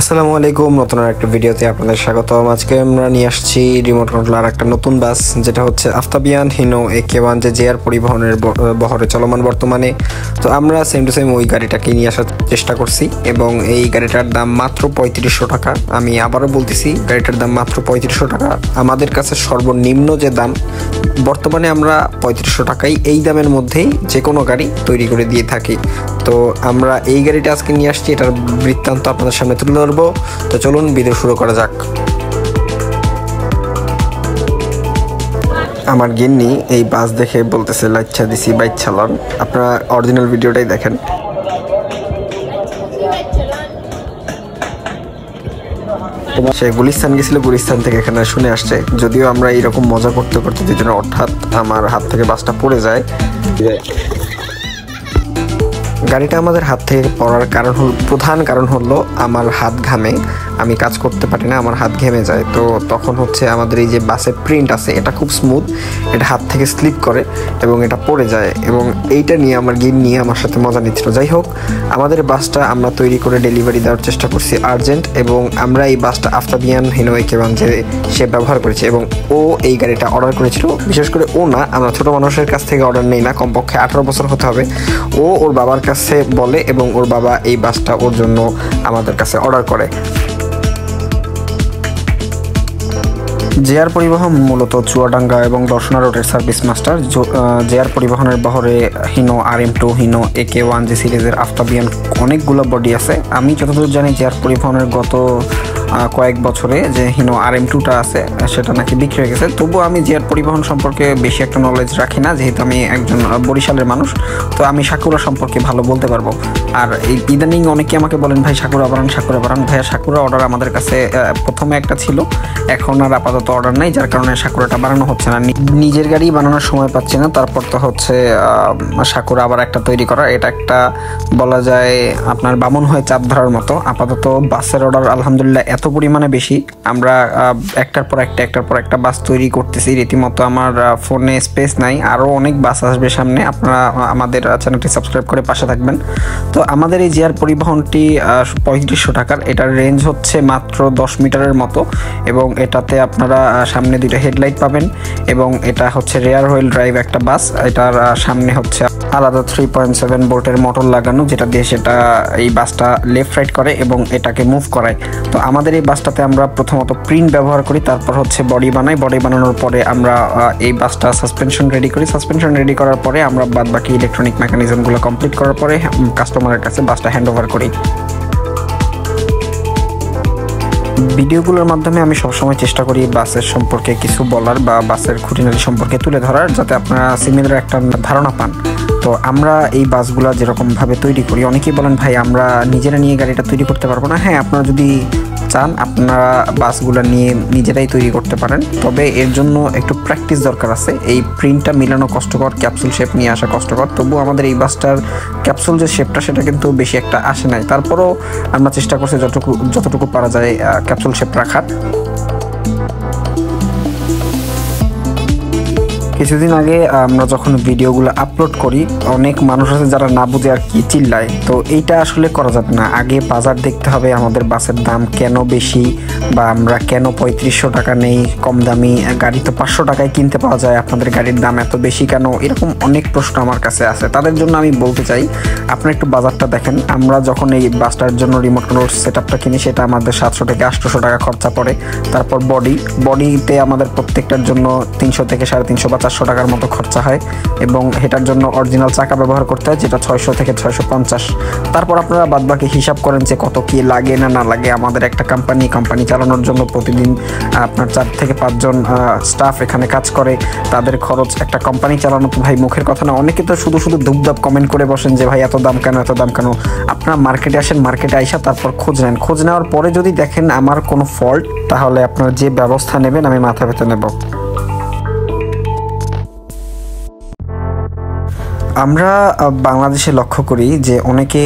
আসসালামু আলাইকুম, নতুন একটা ভিডিওতে আপনাদের স্বাগতম। আজকে আমরা নিয়ে আসছি রিমোট কন্ট্রোলার একটা নতুন বাস, যেটা হচ্ছে আফতাবিয়ান হিনো AK1, যে জেআর পরিবহনের বহরে চলমান বর্তমানে। তো আমরা সেম টু সেম ওই গাড়িটাকে নিয়ে আসার চেষ্টা করছি এবং এই গাড়িটার দাম মাত্র 3500 টাকা। আমি আবারও বলতেছি, গাড়িটার দাম মাত্র 3500 টাকা। আমাদের কাছে সর্বনিম্ন যে দাম বর্তমানে, আমরা 3500 টাকায় এই দামের মধ্যেই যে কোনো গাড়ি তৈরি করে দিয়ে থাকি। তো আমরা এই গাড়িটা আজকে নিয়ে আসছি, এটার বৃত্তান্ত আপনাদের সামনে তুলে ধরবো। তো চলুন ভিডিও শুরু করা যাক। আমার গিন্নি এই বাস দেখে বলতেছে লাইচ্ছা দিছি বাইক চালান। আপনারা অরিজিনাল ভিডিওটাই দেখেন। সে গুলিস্তান গেছিল, গুলিস্তান থেকে এখানে শুনে আসছে। যদিও আমরা এইরকম মজা করতে করতে দুজনে হঠাৎ আমার হাত থেকে বাসটা পড়ে যায়। গাড়িটা আমাদের হাত থেকে পড়ার প্রধান কারণ হলো আমার হাত ঘামে, আমি কাজ করতে পারি না, আমার হাত ঘেমে যায়। তো তখন হচ্ছে আমাদের এই যে বাসের প্রিন্ট আছে, এটা খুব স্মুথ, এটা হাত থেকে স্লিপ করে এবং এটা পড়ে যায়। এবং এইটা নিয়ে আমার গিন্নি আমার সাথে মজা নিচ্ছিল। যাই হোক, আমাদের বাসটা আমরা তৈরি করে ডেলিভারি দেওয়ার চেষ্টা করছি আর্জেন্ট, এবং আমরা এই বাসটা আফতাবিয়ান হিনো AK1 যে সে ব্যবহার করেছে এবং ও এই গাড়িটা অর্ডার করেছিল। বিশেষ করে ও না, আমরা ছোট মানুষের কাছ থেকে অর্ডার নেই না, কমপক্ষে 18 বছর হতে হবে। ও ওর বাবার কাছে বলে এবং ওর বাবা এই বাসটা ওর জন্য আমাদের কাছে অর্ডার করে। জেআর পরিবহন মূলত চুয়াডাঙ্গা এবং দর্শনা রোডের সার্ভিস মাস্টার। জেআর পরিবহনের বহরে হিনো RM2, হিনো AK1 যে সিরিজের আফতাবিয়ান অনেকগুলো বডি আছে। আমি যতদূর জানি জেআর পরিবহনের গত কয়েক বছরে যে হিনো RM2টা আছে সেটা নাকি বিক্রি হয়ে গেছে। তবুও আমি জেআর পরিবহন সম্পর্কে বেশি একটা নলেজ রাখি না, যেহেতু আমি একজন বরিশালের মানুষ। তো আমি সাকুরা সম্পর্কে ভালো বলতে পারবো। আর এই ইদানিং অনেকে আমাকে বলেন, ভাই সাকুরা বানান, সাকুরা বানান। ভাইয়া সাকুরা অর্ডার আমাদের কাছে প্রথমে একটা ছিল, এখন আর আপাতত অর্ডার নাই, যার কারণে সাকুরাটা বানানো হচ্ছে না। নিজের গাড়ি বানানোর সময় পাচ্ছি না, তারপর তো হচ্ছে সাকুরা আবার একটা তৈরি করা। এটা একটা বলা যায় আপনার বামন হয়ে চাপ ধরার মতো। আপাতত বাসের অর্ডার আলহামদুলিল্লাহ এত পরিমাণে বেশি, আমরা একটার পর একটা বাস তৈরি করতেছি রীতিমতো। আমার ফোনে স্পেস নাই, আরও অনেক বাস আসবে সামনে। আপনারা আমাদের চ্যানেলটি সাবস্ক্রাইব করে পাশে থাকবেন। তো আমাদের এই জেআর পরিবহনটি 3500 টাকার। এটার রেঞ্জ হচ্ছে মাত্র 10 মিটারের মতো এবং এটাতে আপনারা সামনে দুইটা হেডলাইট পাবেন এবং এটা হচ্ছে রেয়ার হুইল ড্রাইভ একটা বাস। এটার সামনে হচ্ছে আলাদা 3.7 ভোল্টের মোটর লাগানো, যেটা দিয়ে সেটা এই বাসটা লেফট রাইট করে এবং এটাকে মুভ করায়। তো আমাদের এই বাসটাতে আমরা প্রথমত প্রিন্ট ব্যবহার করি, তারপর হচ্ছে বডি বানাই। বডি বানানোর পরে আমরা এই বাসটা সাসপেনশন রেডি করি। সাসপেনশন রেডি করার পরে আমরা বাদবাকি ইলেকট্রনিক মেকানিজমগুলো কমপ্লিট করার পরে কাস্টমারের কাছে বাসটা হ্যান্ড ওভার করি। ভিডিওগুলোর মাধ্যমে আমি সবসময় চেষ্টা করি বাসের সম্পর্কে কিছু বলার বা বাসের খুঁটিনাটি সম্পর্কে তুলে ধরার, যাতে আপনারা সিমিলার একটা ধারণা পান। তো আমরা এই বাসগুলো যেরকমভাবে তৈরি করি, অনেকেই বলেন ভাই আমরা নিজেরা নিয়ে গাড়িটা তৈরি করতে পারবো না। হ্যাঁ, আপনারা যদি চান আপনারা বাসগুলো নিয়ে নিজেরাই তৈরি করতে পারেন, তবে এর জন্য একটু প্র্যাকটিস দরকার আছে। এই প্রিন্টটা মিলানো কষ্টকর, ক্যাপসুল শেপ নিয়ে আসা কষ্টকর। তবুও আমাদের এই বাসটার ক্যাপসুল যে শেপটা সেটা কিন্তু বেশি একটা আসে নাই। তারপরও আমরা চেষ্টা করছি যতটুকু পারা যায় ক্যাপসুল শেপ রাখার। কিছুদিন আগে আমরা যখন ভিডিওগুলো আপলোড করি, অনেক মানুষ আছে যারা না বুঝে আর কি চিল্লায়। তো এইটা আসলে করা যাবে না। আগে বাজার দেখতে হবে, আমাদের বাসের দাম কেন বেশি বা আমরা কেন 3500 টাকা নেই, কম দামি গাড়ি তো 500 টাকায় কিনতে পাওয়া যায়, আপনাদের গাড়ির দাম এত বেশি কেন? এরকম অনেক প্রশ্ন আমার কাছে আছে। তাদের জন্য আমি বলতে চাই, আপনারা একটু বাজারটা দেখেন। আমরা যখন এই বাসটার জন্য রিমোট কন্ট্রোল সেটআপটা কিনি, সেটা আমাদের 700 থেকে 800 টাকা খরচা পড়ে। তারপর বডিতে আমাদের প্রত্যেকটার জন্য 300 থেকে 350 বা 400 টাকার মতো খরচা হয় এবং এটার জন্য অরিজিনাল চাকা ব্যবহার করতে হয়, যেটা 600 থেকে 650। তারপর আপনারা বাদবাকি হিসাব করেন যে কত কি লাগে না লাগে। আমাদের একটা কোম্পানি চালানোর জন্য প্রতিদিন আপনার 4 থেকে 5 জন স্টাফ এখানে কাজ করে, তাদের খরচ। একটা কোম্পানি চালানো তো ভাই মুখের কথা না। অনেকে তো শুধু ধুপধাপ কমেন্ট করে বসেন যে ভাই এত দাম কেন। আপনারা মার্কেটে আসেন, মার্কেটে আইসা তারপর খোঁজ নেন। খোঁজ নেওয়ার পরে যদি দেখেন আমার কোনো ফল্ট, তাহলে আপনারা যে ব্যবস্থা নেবেন আমি মাথা পেতে নেব। আমরা বাংলাদেশে লক্ষ্য করি যে অনেকে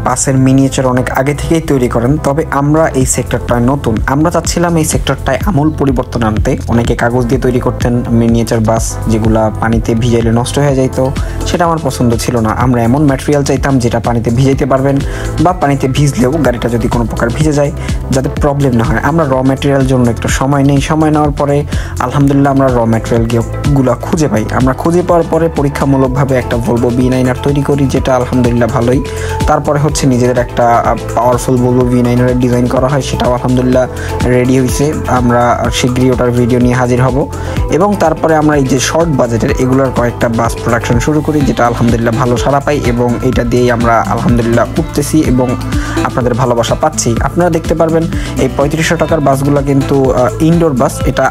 বাসের মিনিয়েচার অনেক আগে থেকেই তৈরি করেন, তবে আমরা এই সেক্টরটায় নতুন। আমরা চাচ্ছিলাম এই সেক্টরটায় আমূল পরিবর্তন আনতে। অনেকে কাগজ দিয়ে তৈরি করতেন মিনিয়েচার বাস, যেগুলা পানিতে ভিজাইলে নষ্ট হয়ে যাইতো, সেটা আমার পছন্দ ছিল না। আমরা এমন ম্যাটেরিয়াল চাইতাম যেটা পানিতে ভিজাইতে পারবেন, বা পানিতে ভিজলেও গাড়িটা যদি কোনো প্রকার ভিজে যায় যাতে প্রবলেম না হয়। আমরা র ম্যাটেরিয়াল জন্য একটু সময় নেই, সময় নেওয়ার পরে আলহামদুলিল্লাহ আমরা র ম্যাটেরিয়ালগুলো খুঁজে পাই। আমরা খুঁজে পাওয়ার পরে পরীক্ষামূলকভাবে একটা ভলভো V9R তৈরি করি, যেটা আলহামদুলিল্লাহ ভালোই। তারপরে হচ্ছে নিজেদের একটা পাওয়ারফুল ভলভো V9R ডিজাইন করা হয়, সেটাও আলহামদুলিল্লাহ রেডি হয়েছে। আমরা শীঘ্রই ওটার ভিডিও নিয়ে হাজির হব। এবং তারপরে আমরা এই যে শর্ট বাজেটের এগুলোর কয়েকটা বাস প্রোডাকশন শুরু করি, যেটা আলহামদুলিল্লাহ ভালো সাড়া পাই, এবং এটা দিয়েই আমরা আলহামদুলিল্লাহ উঠতেছি এবং আপনাদের ভালোবাসা পাচ্ছি। আপনারা দেখতে পারবেন এই 3500 টাকার বাসগুলো কিন্তু ইনডোর বাস, এটা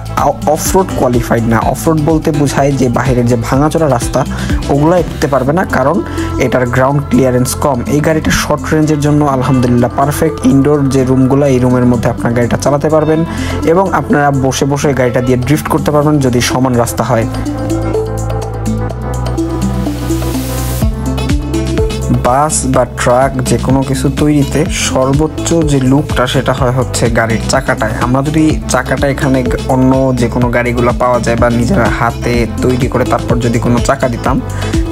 অফরোড কোয়ালিফাইড না। অফরোড বলতে বোঝায় যে বাইরের যে ভাঙাচোরা রাস্তা ওগুলো উঠতে পারবে না, কারণ এটার গ্রাউন্ড ক্লিয়ারেন্স কম। এই গাড়িটা শর্ট রেঞ্জের জন্য আলহামদুলিল্লাহ পারফেক্ট। ইনডোর যে রুমগুলো, এই রুমের মধ্যে আপনার গাড়িটা চালাতে পারবেন এবং আপনারা বসে বসে গাড়িটা দিয়ে ড্রিফট করতে পারবেন যদি সমান রাস্তা হয়। বাস বা ট্রাক যে কোনো কিছু তৈরিতে সর্বোচ্চ যে লুকটা সেটা হয় হচ্ছে গাড়ির চাকাটায়। আমরা যদি চাকাটা এখানে অন্য যে কোনো গাড়িগুলো পাওয়া যায় বা নিজের হাতে তৈরি করে তারপর যদি কোনো চাকা দিতাম,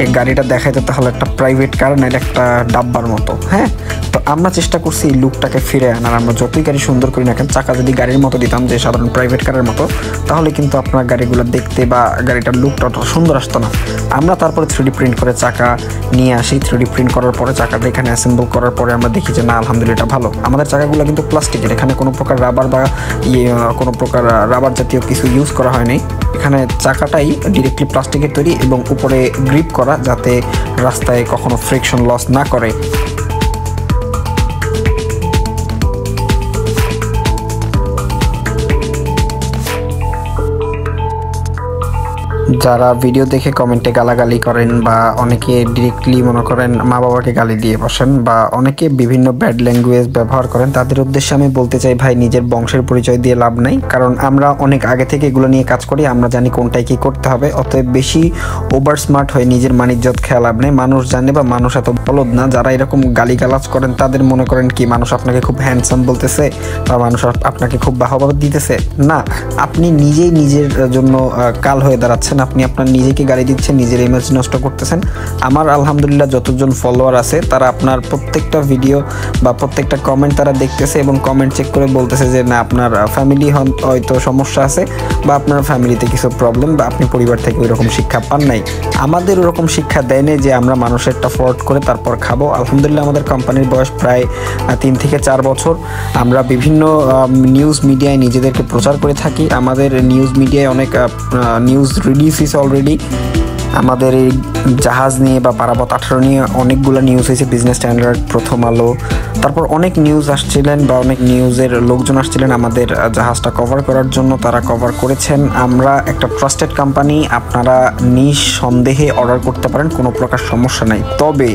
এই গাড়িটা দেখাইতে তাহলে একটা প্রাইভেট কার না একটা ডাব্বার মতো। হ্যাঁ, তো আমরা চেষ্টা করছি এই লুকটাকে ফিরে আনার। আমরা যতই গাড়ি সুন্দর করি না কেন, চাকা যদি গাড়ির মতো দিতাম যে সাধারণ প্রাইভেট কারের মতো, তাহলে কিন্তু আপনার গাড়িগুলো দেখতে বা গাড়িটার লুকটা অত সুন্দর আসতো না। আমরা তারপরে 3D প্রিন্ট করে চাকা নিয়ে আসি। 3D প্রিন্ট করার পরে চাকাটা এখানে অ্যাসেম্বল করার পরে আমরা দেখি যে না আলহামদুলিল্লাহ এটা ভালো। আমাদের চাকাগুলো কিন্তু প্লাস্টিকের, এখানে কোনো প্রকার রাবার বা কোনো প্রকার রাবার জাতীয় কিছু ইউজ করা হয়নি। এখানে চাকাটাই ডিরেক্টলি প্লাস্টিকের তৈরি এবং উপরে গ্রিপ করা, যাতে রাস্তায় কখনো ফ্রিকশন লস না করে। যারা ভিডিও দেখে কমেন্টে গালাগালি করেন বা অনেকে ডিরেক্টলি মনে করেন মা বাবাকে গালি দিয়ে বসেন বা অনেকে বিভিন্ন ব্যাড ল্যাঙ্গুয়েজ ব্যবহার করেন, তাদের উদ্দেশ্যে আমি বলতে চাই ভাই, নিজের বংশের পরিচয় দিয়ে লাভ নাই, কারণ আমরা অনেক আগে থেকে এগুলো নিয়ে কাজ করি। আমরা জানি কোনটাই কী করতে হবে। অতএব বেশি ওভার স্মার্ট হয়ে নিজের মানিজ্জত খেয়াল লাভ নেই। মানুষ জানে বা মানুষ এত বলদ না। যারা এরকম গালিগালাজ করেন তাদের মনে করেন কি মানুষ আপনাকে খুব হ্যান্ডসাম বলতেছে বা মানুষ আপনাকে খুব বাহবা দিতেছে। না, আপনি নিজেই নিজের জন্য কাল হয়ে দাঁড়াচ্ছেন। আপনি আপনার নিজেকে গালি দিচ্ছেন, নিজের ইমেজ নষ্ট করতেছেন। আমার আলহামদুলিল্লাহ যতজন ফলোয়ার আছে তারা আপনার প্রত্যেকটা ভিডিও বা প্রত্যেকটা কমেন্ট তারা দেখতেছে এবং কমেন্ট চেক করে বলতেছে যে না আপনার ফ্যামিলি হয়তো সমস্যা আছে বা আপনার ফ্যামিলিতে কিছু প্রবলেম বা আপনি পরিবার থেকে ওই রকম শিক্ষা পান নাই। আমাদের ওরকম শিক্ষা দেয় নাই যে আমরা মানুষেরটা ফরওয়ার্ড করে তারপর খাবো। আলহামদুলিল্লাহ আমাদের কোম্পানির বয়স প্রায় 3 থেকে 4 বছর। আমরা বিভিন্ন নিউজ মিডিয়ায় নিজেদেরকে প্রচার করে থাকি। আমাদের নিউজ মিডিয়ায় অনেক নিউজ রিলিজ হয়েছে অলরেডি। আমাদের এই জাহাজ নিয়ে বা পারাবত 18 নিয়ে অনেকগুলো নিউজ হয়েছে, বিজনেস স্ট্যান্ডার্ড, প্রথম আলো, তারপর অনেক নিউজ আসছিলেন বা অনেক নিউজের লোকজন আসছিলেন আমাদের জাহাজটা কভার করার জন্য, তারা কভার করেছেন। আমরা একটা ট্রাস্টেড কোম্পানি, আপনারা নিঃসন্দেহে অর্ডার করতে পারেন, কোনো প্রকার সমস্যা নাই। তবে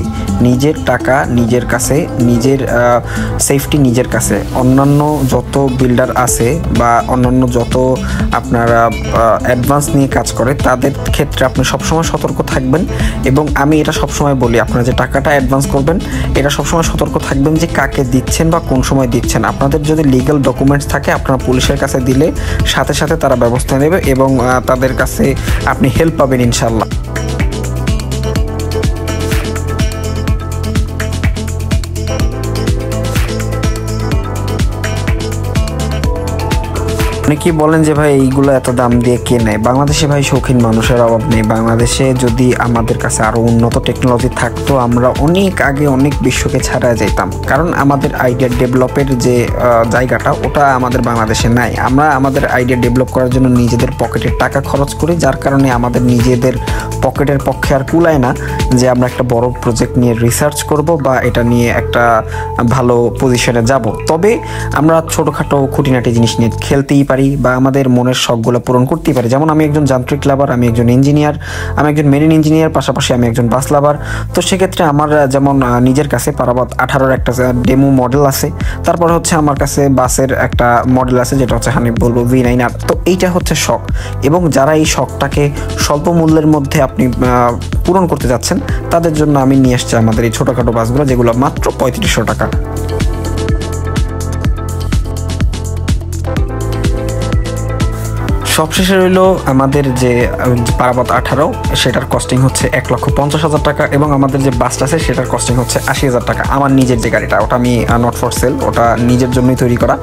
নিজের টাকা নিজের কাছে, নিজের সেফটি নিজের কাছে। অন্যান্য যত বিল্ডার আছে বা অন্যান্য যত আপনারা অ্যাডভান্স নিয়ে কাজ করে তাদের ক্ষেত্রে আপনি সবসময় সতর্ক থাকবেন। এবং আমি এটা সবসময় বলি, আপনারা যে টাকাটা অ্যাডভান্স করবেন এটা সবসময় সতর্ক থাকবেন যে কাকে দিচ্ছেন বা কোন সময় দিচ্ছেন। আপনাদের যদি লিগ্যাল ডকুমেন্টস থাকে আপনারা পুলিশের কাছে দিলে সাথে সাথে তারা ব্যবস্থা নেবে এবং তাদের কাছে আপনি হেল্প পাবেন ইনশাল্লাহ। অনেকেই বলেন যে ভাই এইগুলো এত দাম দিয়ে কে নেয়। বাংলাদেশে ভাই শৌখিন মানুষের অভাব নেই। বাংলাদেশে যদি আমাদের কাছে আরও উন্নত টেকনোলজি থাকতো আমরা অনেক আগে অনেক বিশ্বকে ছাড়া যেতাম, কারণ আমাদের আইডিয়া ডেভেলপের যে জায়গাটা ওটা আমাদের বাংলাদেশে নাই। আমরা আমাদের আইডিয়া ডেভেলপ করার জন্য নিজেদের পকেটের টাকা খরচ করি, যার কারণে আমাদের নিজেদের পকেটের পক্ষে আর কুলায় না যে আমরা একটা বড় প্রজেক্ট নিয়ে রিসার্চ করব বা এটা নিয়ে একটা ভালো পজিশনে যাব। তবে আমরা ছোটোখাটো খুঁটিনাটি জিনিস নিয়ে খেলতেই পারি বা আমাদের মনের শখগুলো পূরণ করতেই পারি। যেমন আমি একজন যান্ত্রিক লাভার, আমি একজন ইঞ্জিনিয়ার, আমি একজন মেরিন ইঞ্জিনিয়ার, পাশাপাশি আমি একজন বাস লাভার। তো সেক্ষেত্রে আমার যেমন নিজের কাছে পারাবত 18-র একটা ডেমো মডেল আছে, তারপর হচ্ছে আমার কাছে বাসের একটা মডেল আছে যেটা হচ্ছে হানিফ ভলভো V9R। তো এইটা হচ্ছে শখ, এবং যারা এই শখটাকে স্বল্প মূল্যের মধ্যে আপনি পূরণ করতে যাচ্ছেন তাদের জন্য আমি নিয়ে আসছি আমাদের এই ছোটোখাটো বাসগুলো, যেগুলো মাত্র 3500 টাকা। সবশেষে রইল আমাদের যে পারাবত 18, সেটার কস্টিং হচ্ছে 1,50,000 টাকা, এবং আমাদের যে বাসটা আছে সেটার কস্টিং হচ্ছে 80,000 টাকা। আমার নিজের যে গাড়িটা, ওটা আমি নট ফর সেল, ওটা নিজের জন্যই তৈরি করা।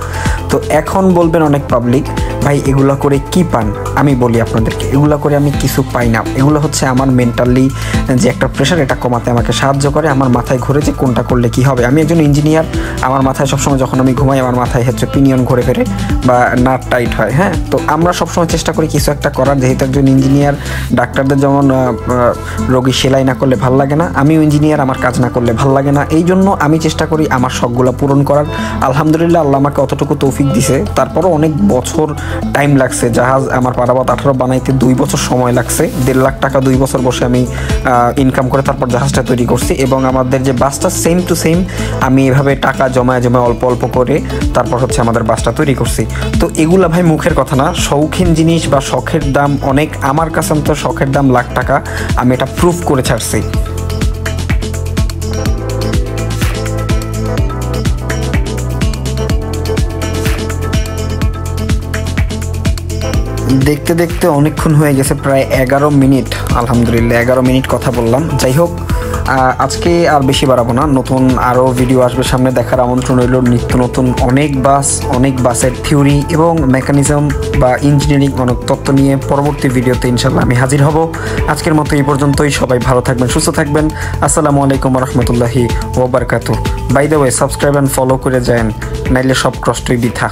তো এখন বলবেন অনেক পাবলিক, ভাই এগুলো করে কি পান? আমি বলি আপনাদেরকে, এগুলো করে আমি কিছু পাই না। এগুলো হচ্ছে আমার মেন্টালি যে একটা প্রেশার, এটা কমাতে আমাকে সাহায্য করে। আমার মাথায় ঘুরে যে কোনটা করলে কি হবে। আমি একজন ইঞ্জিনিয়ার, আমার মাথায় সবসময় যখন আমি ঘুমাই আমার মাথায় হচ্ছে পিনিয়ন ঘুরে ফেরে বা নাট টাইট হয়। হ্যাঁ, তো আমরা সবসময় চেষ্টা করি কিছু একটা করার। যেহেতু একজন ইঞ্জিনিয়ার, ডাক্তারদের যেমন রোগী সেলাই না করলে ভাল লাগে না, আমিও ইঞ্জিনিয়ার, আমার কাজ না করলে ভাল লাগে না। এই জন্য আমি চেষ্টা করি আমার শখগুলো পূরণ করার। আলহামদুলিল্লাহ, আল্লাহ আমাকে অতটুকু তৌফিক দিছে। তারপরও অনেক বছর টাইম লাগছে। জাহাজ আমার পারাবত 18 বানাইতে 2 বছর সময় লাগছে। 1.5 লাখ টাকা 2 বছর বসে আমি ইনকাম করে তারপর জাহাজটা তৈরি করছি। এবং আমাদের যে বাসটা সেম টু সেম আমি এভাবে টাকা জমায় অল্প অল্প করে তারপর হচ্ছে আমাদের বাসটা তৈরি করছি। তো এগুলা ভাই মুখের কথা না, শৌখিন জিনিস বা শখের দাম অনেক। আমার কাছে তো শখের দাম লাখ টাকা, আমি এটা প্রুফ করে ছাড়ছি। দেখতে দেখতে অনেকক্ষণ হয়ে গেছে, প্রায় 11 মিনিট। আলহামদুলিল্লাহ 11 মিনিট কথা বললাম। যাই হোক, আজকে আর বেশি বাড়াবো না, নতুন আরও ভিডিও আসবে সামনে, দেখার আমন্ত্রণ রইল। নিত্য নতুন অনেক বাসের থিওরি এবং মেকানিজম বা ইঞ্জিনিয়ারিং অনেক তত্ত্ব নিয়ে পরবর্তী ভিডিওতে ইনশাল্লাহ আমি হাজির হব। আজকের মতো এই পর্যন্তই। সবাই ভালো থাকবেন, সুস্থ থাকবেন। আসসালামু আলাইকুম রহমতুল্লাহি ওয়া বারাকাতুহু। By the way, subscribe and follow করে যান, নাইলে সব কষ্টই বৃথা।